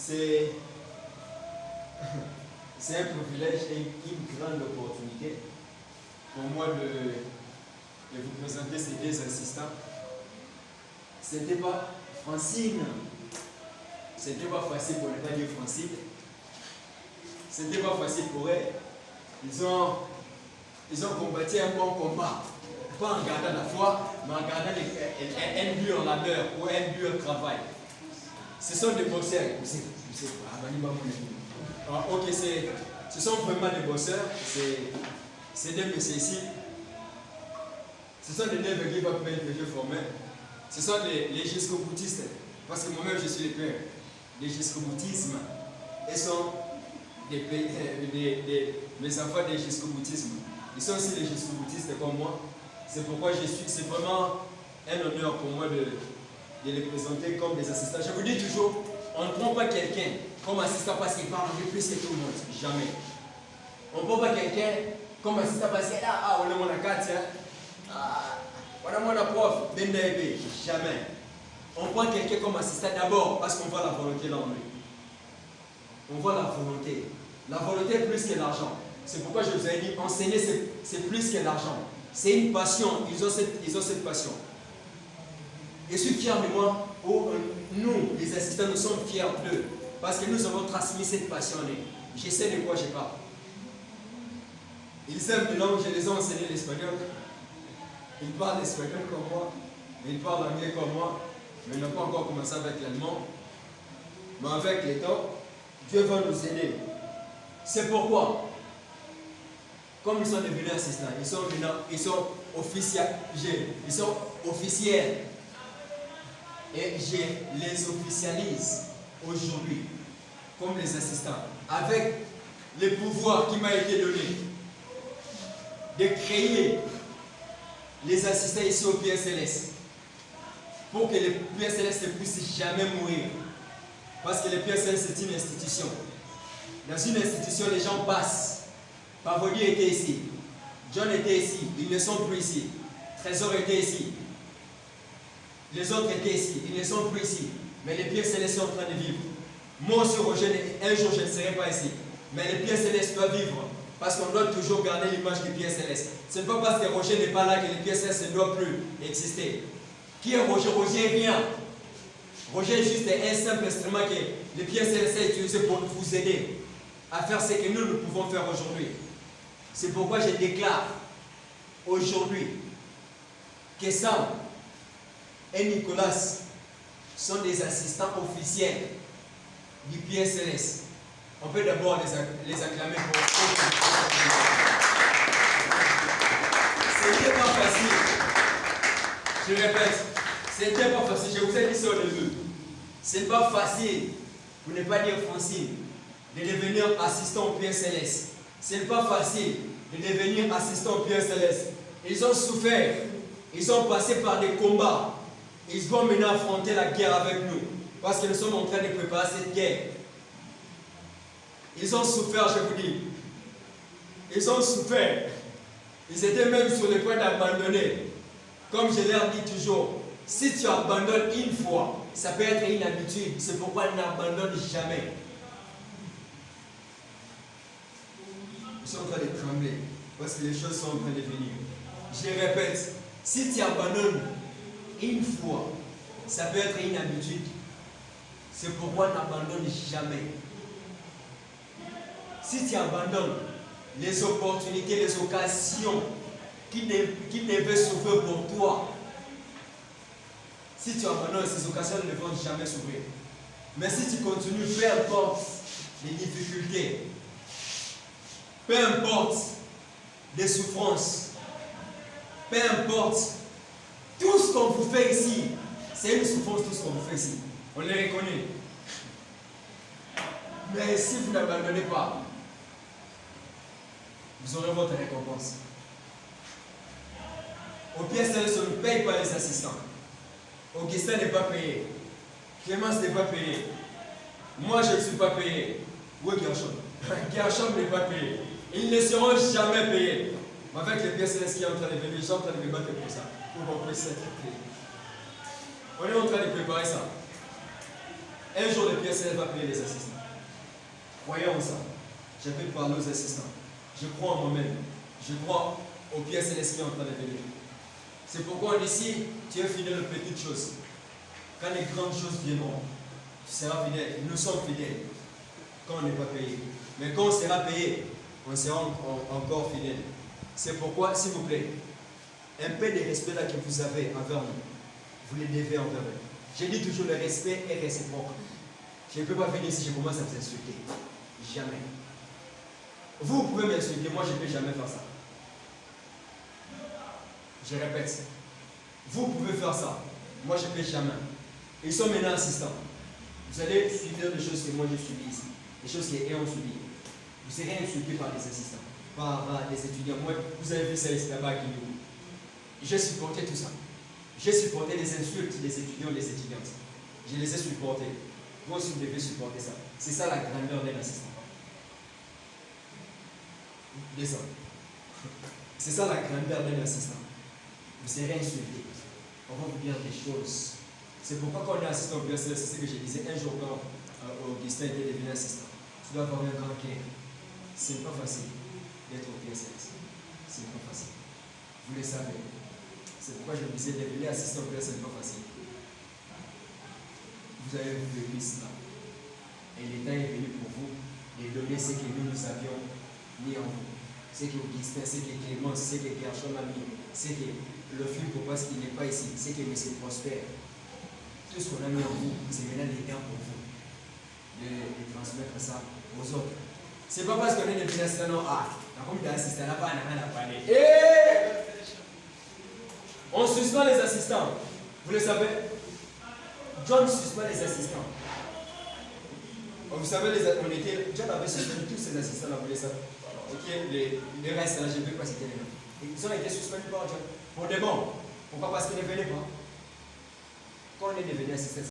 c'est un privilège et une grande opportunité pour moi de vous présenter ces deux assistants. C'était pas Francine, c'était pas facile pour ne pas dire Francine, c'était pas facile pour elle. Ils ont combattu un bon combat, pas en gardant la foi, mais en gardant un dur labeur ou un dur travail. Ce sont des boxeurs. Ok, ce sont vraiment des boxeurs. C'est des messieurs ici. Ce sont des never give up men que j'ai formés. Ce sont les jusqu'au-boutistes. Parce que moi-même je suis le père. Les jusqu'au-boutisme. Ils sont mes enfants des jusqu'au-boutisme. Ils sont aussi les jusqu'au-boutistes comme moi. C'est pourquoi c'est vraiment un honneur pour moi de les présenter comme des assistants. Je vous dis toujours, on ne prend pas quelqu'un comme assistant parce qu'il parle anglais plus que tout le monde. Jamais. On ne prend pas quelqu'un comme assistant parce qu'il on est mon carte, on a mon prof, jamais. On prend quelqu'un comme assistant d'abord parce qu'on voit la volonté dans lui. On voit la volonté. La volonté est plus que l'argent. C'est pourquoi je vous ai dit, enseigner c'est plus que l'argent. C'est une passion. Ils ont cette passion. Je suis fier de moi, nous, les assistants, nous sommes fiers d'eux, parce que nous avons transmis cette passion. Je sais de quoi je parle. Ils aiment les langues, je les ai enseigné l'espagnol. Ils parlent l'espagnol comme moi, ils parlent l'anglais comme moi, mais ils n'ont pas encore commencé avec l'allemand. Mais avec les temps, Dieu va nous aider. C'est pourquoi, comme ils sont devenus assistants, ils sont officiels. Et je les officialise aujourd'hui comme les assistants, avec le pouvoir qui m'a été donné de créer les assistants ici au PSLS pour que le PSLS ne puisse jamais mourir. Parce que le PSLS c'est une institution. Dans une institution, les gens passent. Pavoni était ici, John était ici, ils ne sont plus ici. Trésor était ici. Les autres étaient ici, ils ne sont plus ici. Mais les pièces célestes sont en train de vivre. Moi aussi, Roger, un jour je ne serai pas ici. Mais les pièces célestes doivent vivre. Parce qu'on doit toujours garder l'image des pièces célestes. Ce n'est pas parce que Roger n'est pas là que les pièces célestes ne doivent plus exister. Qui est Roger? Roger est rien. Roger est juste un simple instrument que les pièces célestes sont utilisées pour vous aider à faire ce que nous pouvons faire aujourd'hui. C'est pourquoi je déclare aujourd'hui que Sam et Nicolas sont des assistants officiels du PSLS. On peut d'abord les acclamer pour C'était pas facile. Je répète, c'était pas facile. Je vous ai dit ça au début. C'est pas facile, pour ne pas dire Francine, de devenir assistant au PSLS. C'est pas facile de devenir assistant au PSLS. Ils ont souffert. Ils ont passé par des combats. Ils vont maintenant affronter la guerre avec nous. Parce que nous sommes en train de préparer cette guerre. Ils ont souffert, je vous dis. Ils ont souffert. Ils étaient même sur le point d'abandonner. Comme je leur dis toujours, si tu abandonnes une fois, ça peut être une habitude. C'est pourquoi n'abandonne jamais. Ils sont en train de trembler. Parce que les choses sont en train de venir. Je répète, si tu abandonnes une fois, ça peut être une habitude. C'est pourquoi n'abandonne jamais. Si tu abandonnes les opportunités, les occasions qui devaient s'ouvrir pour toi, si tu abandonnes, ces occasions ne vont jamais s'ouvrir. Mais si tu continues, peu importe les difficultés, peu importe les souffrances, peu importe tout ce qu'on vous fait ici, c'est une souffrance, tout ce qu'on vous fait ici. On les reconnaît. Mais si vous n'abandonnez pas, vous aurez votre récompense. Au PSLS, on ne paye pas les assistants. Augustin n'est pas payé. Clémence n'est pas payé. Moi, je ne suis pas payé. Où est Gershom? Gershom n'est pas payé. Ils ne seront jamais payés. Mais avec les PSLS qui sont en train de venir, ils sont en train de me battre pour ça. Pour qu'on puisse être payé. On est en train de préparer ça. Un jour, les PSL va payer les assistants. Croyons en ça. Je vais parler aux assistants. Je crois en moi-même. Je crois au PSL qui est en train de venir. C'est pourquoi ici, tu es fidèle aux petites choses. Quand les grandes choses viendront, tu seras fidèle. Nous sommes fidèles quand on n'est pas payé. Mais quand on sera payé, on sera encore fidèle. C'est pourquoi, s'il vous plaît, un peu de respect là que vous avez envers nous, vous les devez envers eux. J'ai dit toujours, le respect est réciproque. Je ne peux pas venir si je commence à vous insulter. Jamais. Vous pouvez m'insulter, moi je ne peux jamais faire ça. Je répète. Vous pouvez faire ça. Moi je ne peux jamais. Ils sont maintenant assistants. Vous allez subir des choses que moi je subis ici. Des choses qu'eux ont subi. Vous serez insulté par les assistants, par les étudiants. Moi, vous avez vu ça ici là-bas à Kinou. J'ai supporté tout ça. J'ai supporté les insultes des étudiants et des étudiantes. Je les ai supportés. Vous aussi, vous devez supporter ça. C'est ça la grandeur d'un assistant. Descends. C'est ça la grandeur d'un assistant. Vous serez insulté. On va vous dire des choses. C'est pourquoi quand on est assistant au PSL, c'est ce que je disais un jour quand Augustin était devenu assistant. Tu dois avoir un grand cœur. Ce n'est pas facile d'être au PSL. Ce n'est pas facile. Vous le savez. C'est pourquoi je me disais devenir assistant au PSL, ce n'est pas facile. Vous avez vécu cela. Et l'État est venu pour vous de donner ce que nous avions mis en vous. Ce que Augustin, ce que Clément, ce que Gershon a mis, ce que le fil pour parce qu'il n'est pas ici, ce que M. Prosper. Tout ce qu'on a mis en vous, c'est maintenant l'État pour vous. De transmettre ça aux autres. C'est pas parce qu'on est devenu assistant, non, comme tu es assistant, là, pas à parler. On suspend les assistants. Vous le savez? John suspend les assistants. Vous savez, John avait suspendu tous ses assistants, là, vous le savez. Ok, les restes, là, je ne peux pas citer les noms. Ils ont été suspendus par John. Pour de bon. Pourquoi? Parce qu'ils ne venaient pas. Quand on est devenu assistant,